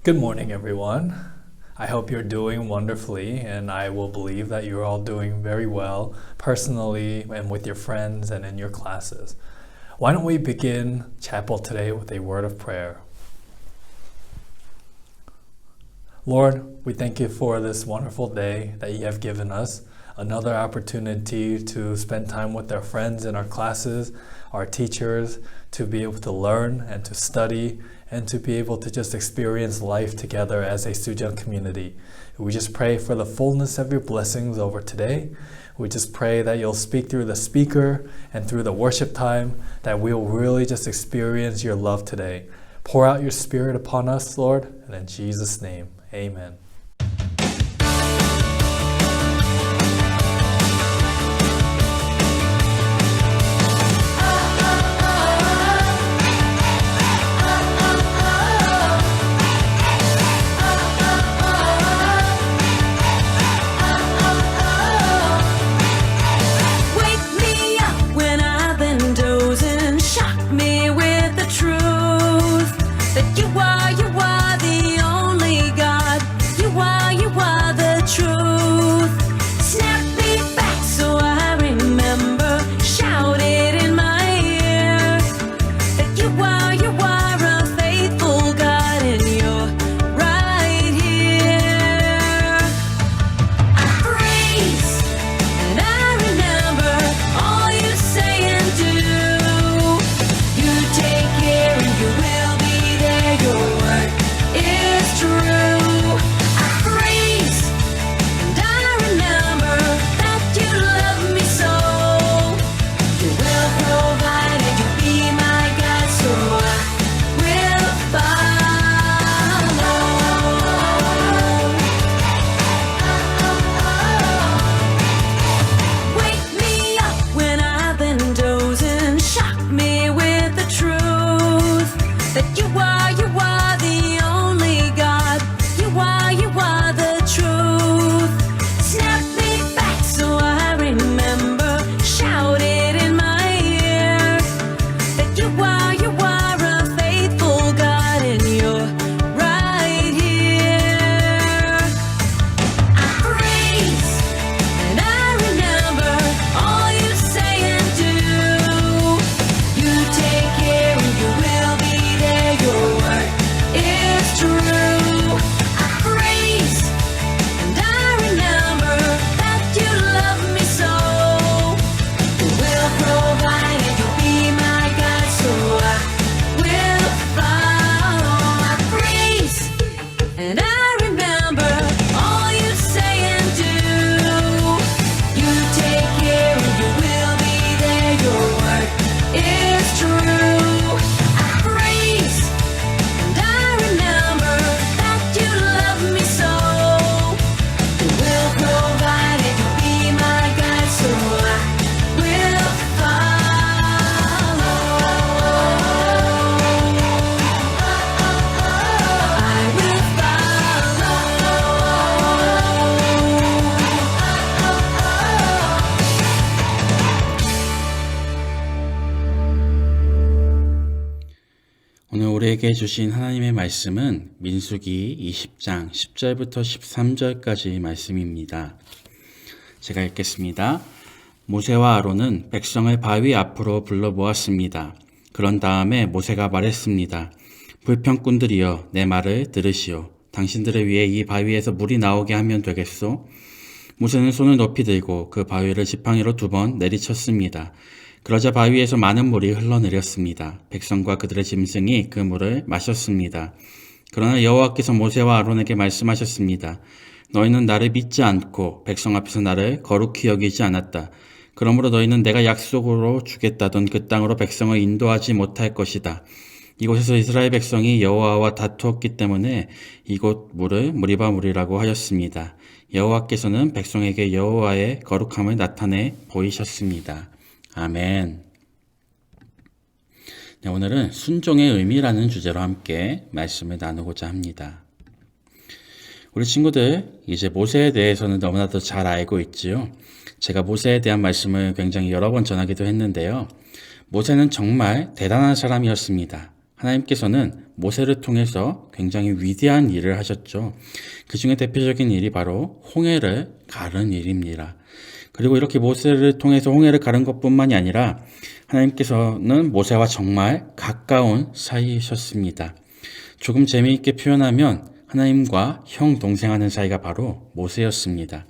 Good morning, everyone. I hope you're doing wonderfully, and I will believe that you're all doing very well personally and with your friends and in your classes. Why don't we begin chapel today with a word of prayer? Lord, we thank you for this wonderful day that you have given us, another opportunity to spend time with our friends in our classes, our teachers, to be able to learn and to study and to be able to just experience life together as a student community. We just pray for the fullness of your blessings over today. We just pray that you'll speak through the speaker and through the worship time, that we'll really just experience your love today. Pour out your Spirit upon us, Lord, and in Jesus' name, amen. 오늘 우리에게 주신 하나님의 말씀은 민수기 20장 10절부터 13절까지 말씀입니다. 제가 읽겠습니다. 모세와 아론은 백성을 바위 앞으로 불러 모았습니다. 그런 다음에 모세가 말했습니다. 불평꾼들이여, 내 말을 들으시오. 당신들을 위해 이 바위에서 물이 나오게 하면 되겠소? 모세는 손을 높이 들고 그 바위를 지팡이로 2번 내리쳤습니다. 그러자 바위에서 많은 물이 흘러내렸습니다. 백성과 그들의 짐승이 그 물을 마셨습니다. 그러나 여호와께서 모세와 아론에게 말씀하셨습니다. 너희는 나를 믿지 않고 백성 앞에서 나를 거룩히 여기지 않았다. 그러므로 너희는 내가 약속으로 주겠다던 그 땅으로 백성을 인도하지 못할 것이다. 이곳에서 이스라엘 백성이 여호와와 다투었기 때문에 이곳 물을 무리바 물이라고 하였습니다. 여호와께서는 백성에게 여호와의 거룩함을 나타내 보이셨습니다. 아멘. 네, 오늘은 순종의 의미라는 주제로 함께 말씀을 나누고자 합니다. 우리 친구들 이제 모세에 대해서는 너무나도 잘 알고 있지요. 제가 모세에 대한 말씀을 굉장히 여러 번 전하기도 했는데요. 모세는 정말 대단한 사람이었습니다. 하나님께서는 모세를 통해서 굉장히 위대한 일을 하셨죠. 그 중에 대표적인 일이 바로 홍해를 가른 일입니다. 그리고 이렇게 모세를 통해서 홍해를 가른 것뿐만이 아니라 하나님께서는 모세와 정말 가까운 사이이셨습니다. 조금 재미있게 표현하면 하나님과 형 동생하는 사이가 바로 모세였습니다.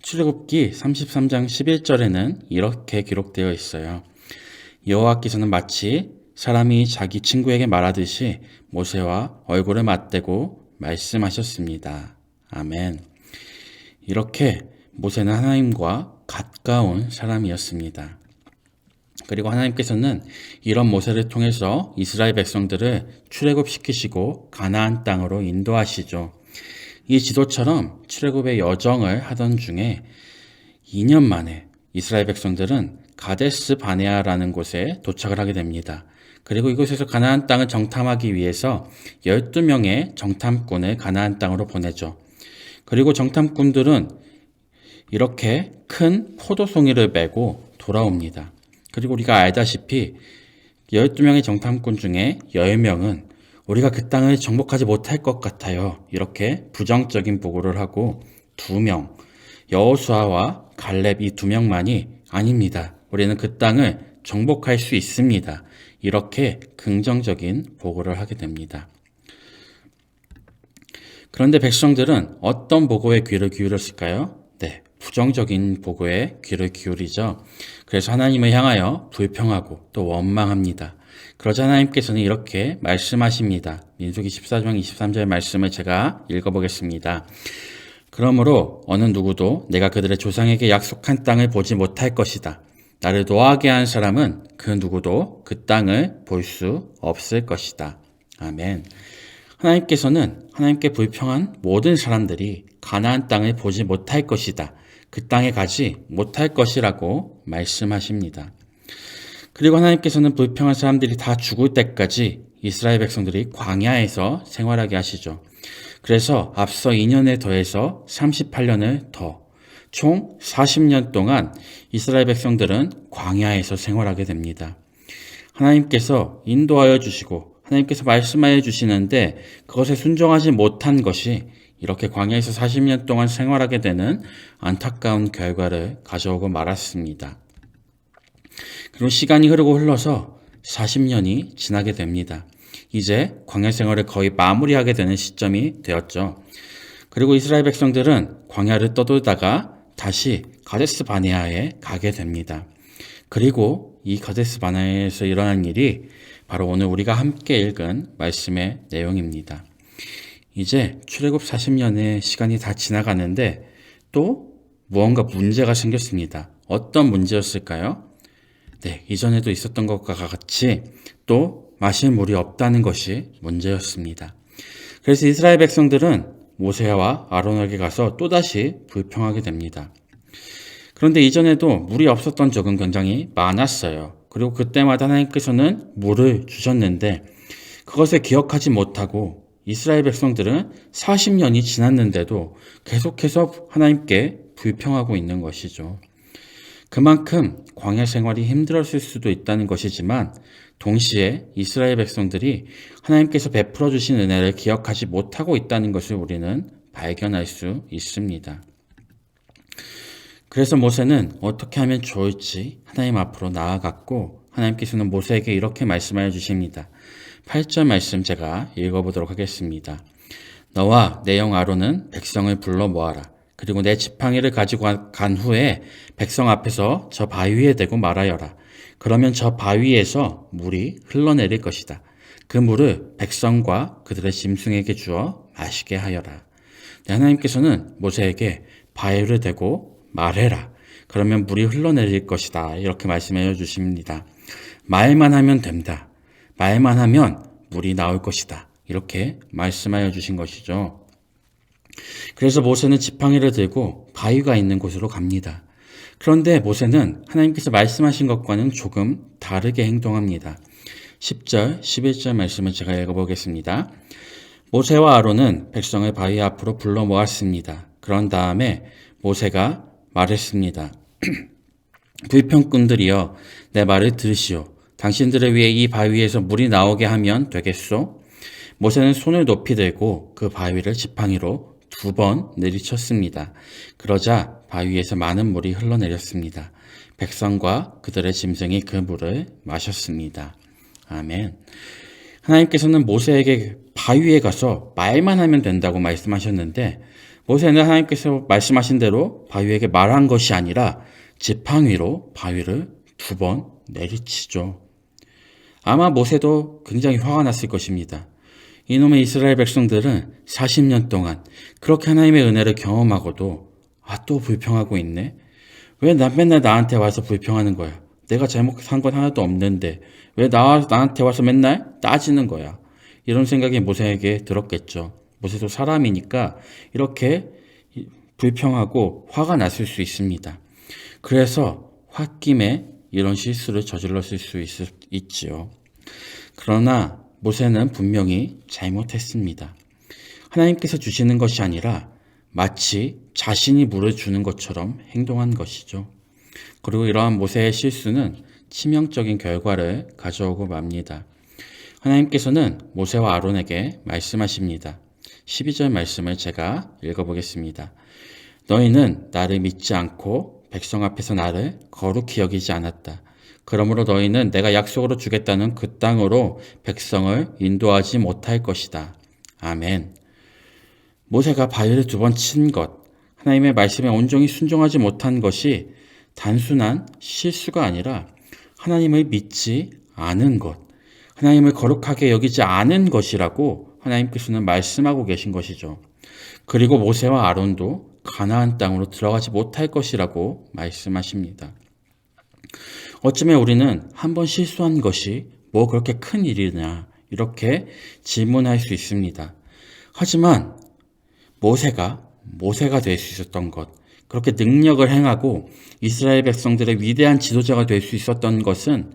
출애굽기 33장 11절에는 이렇게 기록되어 있어요. 여호와께서는 마치 사람이 자기 친구에게 말하듯이 모세와 얼굴을 맞대고 말씀하셨습니다. 아멘. 이렇게 모세는 하나님과 가까운 사람이었습니다. 그리고 하나님께서는 이런 모세를 통해서 이스라엘 백성들을 출애굽시키시고 가나안 땅으로 인도하시죠. 이 지도처럼 출애굽의 여정을 하던 중에 2년 만에 이스라엘 백성들은 가데스 바네아라는 곳에 도착을 하게 됩니다. 그리고 이곳에서 가나안 땅을 정탐하기 위해서 12명의 정탐꾼을 가나안 땅으로 보내죠. 그리고 정탐꾼들은 이렇게 큰 포도송이를 메고 돌아옵니다. 그리고 우리가 알다시피 12명의 정탐꾼 중에 10명은 우리가 그 땅을 정복하지 못할 것 같아요. 이렇게 부정적인 보고를 하고 2명, 여호수아와 갈렙 이 2명만이 아닙니다. 우리는 그 땅을 정복할 수 있습니다. 이렇게 긍정적인 보고를 하게 됩니다. 그런데 백성들은 어떤 보고에 귀를 기울였을까요? 네, 부정적인 보고에 귀를 기울이죠. 그래서 하나님을 향하여 불평하고 또 원망합니다. 그러자 하나님께서는 이렇게 말씀하십니다. 민수기 14장 23절 말씀을 제가 읽어보겠습니다. 그러므로 어느 누구도 내가 그들의 조상에게 약속한 땅을 보지 못할 것이다. 나를 노하게 한 사람은 그 누구도 그 땅을 볼 수 없을 것이다. 아멘. 하나님께서는 하나님께 불평한 모든 사람들이 가나안 땅을 보지 못할 것이다. 그 땅에 가지 못할 것이라고 말씀하십니다. 그리고 하나님께서는 불평한 사람들이 다 죽을 때까지 이스라엘 백성들이 광야에서 생활하게 하시죠. 그래서 앞서 2년에 더해서 38년을 더 총 40년 동안 이스라엘 백성들은 광야에서 생활하게 됩니다. 하나님께서 인도하여 주시고 하나님께서 말씀하여 주시는데 그것에 순종하지 못한 것이 이렇게 광야에서 40년 동안 생활하게 되는 안타까운 결과를 가져오고 말았습니다. 그리고 시간이 흐르고 흘러서 40년이 지나게 됩니다. 이제 광야 생활을 거의 마무리하게 되는 시점이 되었죠. 그리고 이스라엘 백성들은 광야를 떠돌다가 다시 가데스 바네아에 가게 됩니다. 그리고 이 가데스 바네아에서 일어난 일이 바로 오늘 우리가 함께 읽은 말씀의 내용입니다. 이제 출애굽 40년의 시간이 다 지나가는데 또 무언가 문제가 생겼습니다. 어떤 문제였을까요? 네, 이전에도 있었던 것과 같이 또 마실 물이 없다는 것이 문제였습니다. 그래서 이스라엘 백성들은 모세와 아론에게 가서 또다시 불평하게 됩니다. 그런데 이전에도 물이 없었던 적은 굉장히 많았어요. 그리고 그때마다 하나님께서는 물을 주셨는데 그것을 기억하지 못하고 이스라엘 백성들은 40년이 지났는데도 계속해서 하나님께 불평하고 있는 것이죠. 그만큼 광야 생활이 힘들었을 수도 있다는 것이지만 동시에 이스라엘 백성들이 하나님께서 베풀어 주신 은혜를 기억하지 못하고 있다는 것을 우리는 발견할 수 있습니다. 그래서 모세는 어떻게 하면 좋을지 하나님 앞으로 나아갔고 하나님께서는 모세에게 이렇게 말씀하여 주십니다. 8절 말씀 제가 읽어보도록 하겠습니다. 너와 내 형 아론은 백성을 불러 모아라. 그리고 내 지팡이를 가지고 간 후에 백성 앞에서 저 바위에 대고 말하여라. 그러면 저 바위에서 물이 흘러내릴 것이다. 그 물을 백성과 그들의 짐승에게 주어 마시게 하여라. 네, 하나님께서는 모세에게 바위를 대고 말해라. 그러면 물이 흘러내릴 것이다. 이렇게 말씀해 주십니다. 말만 하면 된다. 말만 하면 물이 나올 것이다. 이렇게 말씀하여 주신 것이죠. 그래서 모세는 지팡이를 들고 바위가 있는 곳으로 갑니다. 그런데 모세는 하나님께서 말씀하신 것과는 조금 다르게 행동합니다. 10절, 11절 말씀을 제가 읽어보겠습니다. 모세와 아론은 백성을 바위 앞으로 불러 모았습니다. 그런 다음에 모세가 말했습니다. 불평꾼들이여 내 말을 들으시오. 당신들을 위해 이 바위에서 물이 나오게 하면 되겠소? 모세는 손을 높이 들고 그 바위를 지팡이로 2번 내리쳤습니다. 그러자 바위에서 많은 물이 흘러내렸습니다. 백성과 그들의 짐승이 그 물을 마셨습니다. 아멘. 하나님께서는 모세에게 바위에 가서 말만 하면 된다고 말씀하셨는데 모세는 하나님께서 말씀하신 대로 바위에게 말한 것이 아니라 지팡이로 바위를 2번 내리치죠. 아마 모세도 굉장히 화가 났을 것입니다. 이놈의 이스라엘 백성들은 40년 동안 그렇게 하나님의 은혜를 경험하고도 또 불평하고 있네? 왜 맨날 나한테 와서 불평하는 거야? 내가 잘못한 건 하나도 없는데 왜 나한테 와서 맨날 따지는 거야? 이런 생각이 모세에게 들었겠죠. 모세도 사람이니까 이렇게 불평하고 화가 났을 수 있습니다. 그래서 홧김에 이런 실수를 저질렀을 수 있지요. 그러나 모세는 분명히 잘못했습니다. 하나님께서 주시는 것이 아니라 마치 자신이 물을 주는 것처럼 행동한 것이죠. 그리고 이러한 모세의 실수는 치명적인 결과를 가져오고 맙니다. 하나님께서는 모세와 아론에게 말씀하십니다. 12절 말씀을 제가 읽어보겠습니다. 너희는 나를 믿지 않고 백성 앞에서 나를 거룩히 여기지 않았다. 그러므로 너희는 내가 약속으로 주겠다는 그 땅으로 백성을 인도하지 못할 것이다. 아멘. 모세가 바위를 2번 친 것, 하나님의 말씀에 온전히 순종하지 못한 것이 단순한 실수가 아니라 하나님을 믿지 않은 것, 하나님을 거룩하게 여기지 않은 것이라고 하나님께서는 말씀하고 계신 것이죠. 그리고 모세와 아론도 가나안 땅으로 들어가지 못할 것이라고 말씀하십니다. 어쩌면 우리는 한번 실수한 것이 뭐 그렇게 큰 일이냐 이렇게 질문할 수 있습니다. 하지만 모세가 될 수 있었던 것, 그렇게 능력을 행하고 이스라엘 백성들의 위대한 지도자가 될 수 있었던 것은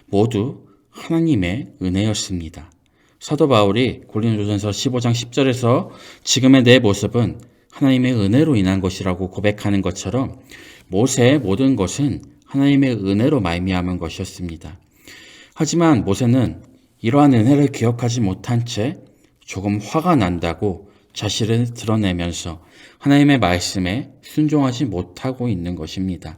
모두 하나님의 은혜였습니다. 사도 바울이 고린도전서 15장 10절에서 지금의 내 모습은 하나님의 은혜로 인한 것이라고 고백하는 것처럼 모세의 모든 것은 하나님의 은혜로 말미암은 것이었습니다. 하지만 모세는 이러한 은혜를 기억하지 못한 채 조금 화가 난다고 자신을 드러내면서 하나님의 말씀에 순종하지 못하고 있는 것입니다.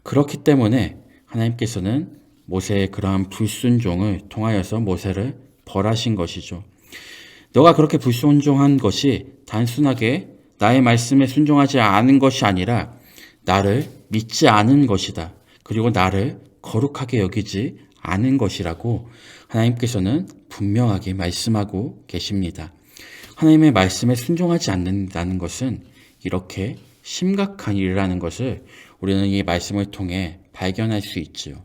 그렇기 때문에 하나님께서는 모세의 그러한 불순종을 통하여서 모세를 벌하신 것이죠. 너가 그렇게 불순종한 것이 단순하게 나의 말씀에 순종하지 않은 것이 아니라 나를 믿지 않은 것이다. 그리고 나를 거룩하게 여기지 않은 것이라고 하나님께서는 분명하게 말씀하고 계십니다. 하나님의 말씀에 순종하지 않는다는 것은 이렇게 심각한 일이라는 것을 우리는 이 말씀을 통해 발견할 수 있지요.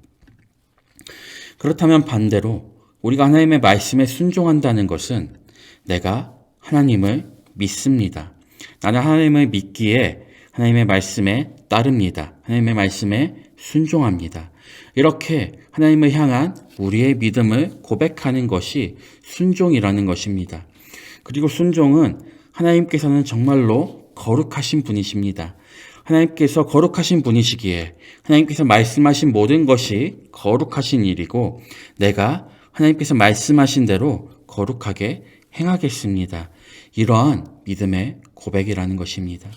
그렇다면 반대로 우리가 하나님의 말씀에 순종한다는 것은 내가 하나님을 믿습니다. 나는 하나님을 믿기에 하나님의 말씀에 따릅니다. 하나님의 말씀에 순종합니다. 이렇게 하나님을 향한 우리의 믿음을 고백하는 것이 순종이라는 것입니다. 그리고 순종은 하나님께서는 정말로 거룩하신 분이십니다. 하나님께서 거룩하신 분이시기에 하나님께서 말씀하신 모든 것이 거룩하신 일이고 내가 하나님께서 말씀하신 대로 거룩하게 행하겠습니다. 이러한 믿음의 고백이라는 것입니다.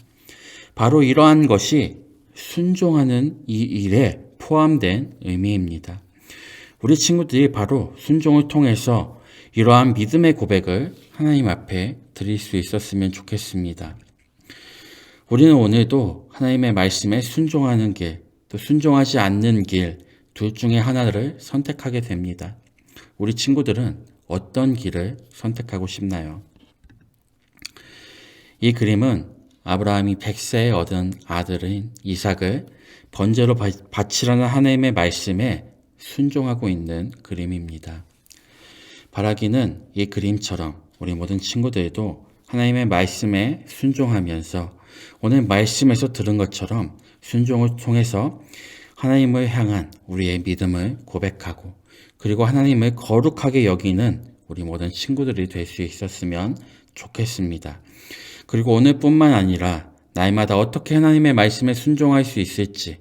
바로 이러한 것이 순종하는 이 일에 포함된 의미입니다. 우리 친구들이 바로 순종을 통해서 이러한 믿음의 고백을 하나님 앞에 드릴 수 있었으면 좋겠습니다. 우리는 오늘도 하나님의 말씀에 순종하는 길, 또 순종하지 않는 길, 둘 중에 하나를 선택하게 됩니다. 우리 친구들은 어떤 길을 선택하고 싶나요? 이 그림은 아브라함이 100세에 얻은 아들인 이삭을 번제로 바치라는 하나님의 말씀에 순종하고 있는 그림입니다. 바라기는 이 그림처럼 우리 모든 친구들도 하나님의 말씀에 순종하면서 오늘 말씀에서 들은 것처럼 순종을 통해서 하나님을 향한 우리의 믿음을 고백하고 그리고 하나님을 거룩하게 여기는 우리 모든 친구들이 될 수 있었으면 좋겠습니다. 그리고 오늘뿐만 아니라 날마다 어떻게 하나님의 말씀에 순종할 수 있을지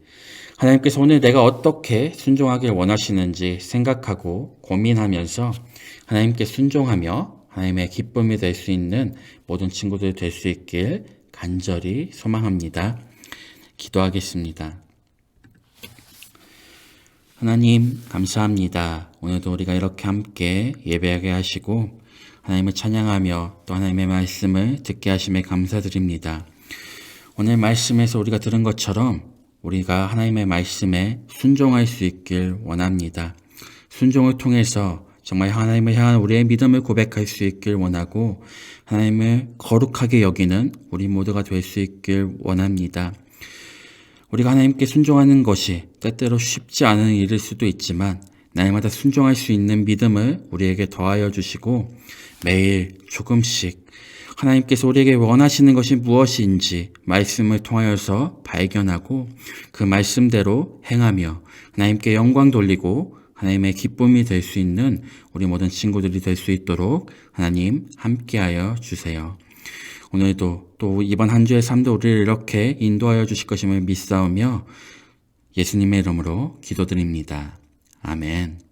하나님께서 오늘 내가 어떻게 순종하길 원하시는지 생각하고 고민하면서 하나님께 순종하며 하나님의 기쁨이 될 수 있는 모든 친구들이 될 수 있길 간절히 소망합니다. 기도하겠습니다. 하나님 감사합니다. 오늘도 우리가 이렇게 함께 예배하게 하시고 하나님을 찬양하며 또 하나님의 말씀을 듣게 하심에 감사드립니다. 오늘 말씀에서 우리가 들은 것처럼 우리가 하나님의 말씀에 순종할 수 있길 원합니다. 순종을 통해서 정말 하나님을 향한 우리의 믿음을 고백할 수 있길 원하고 하나님을 거룩하게 여기는 우리 모두가 될 수 있길 원합니다. 우리가 하나님께 순종하는 것이 때때로 쉽지 않은 일일 수도 있지만 날마다 순종할 수 있는 믿음을 우리에게 더하여 주시고 매일 조금씩 하나님께서 우리에게 원하시는 것이 무엇인지 말씀을 통하여서 발견하고 그 말씀대로 행하며 하나님께 영광 돌리고 하나님의 기쁨이 될 수 있는 우리 모든 친구들이 될 수 있도록 하나님 함께하여 주세요. 오늘도 또 이번 한 주의 삶도 우리를 이렇게 인도하여 주실 것임을 믿사오며 예수님의 이름으로 기도드립니다. 아멘.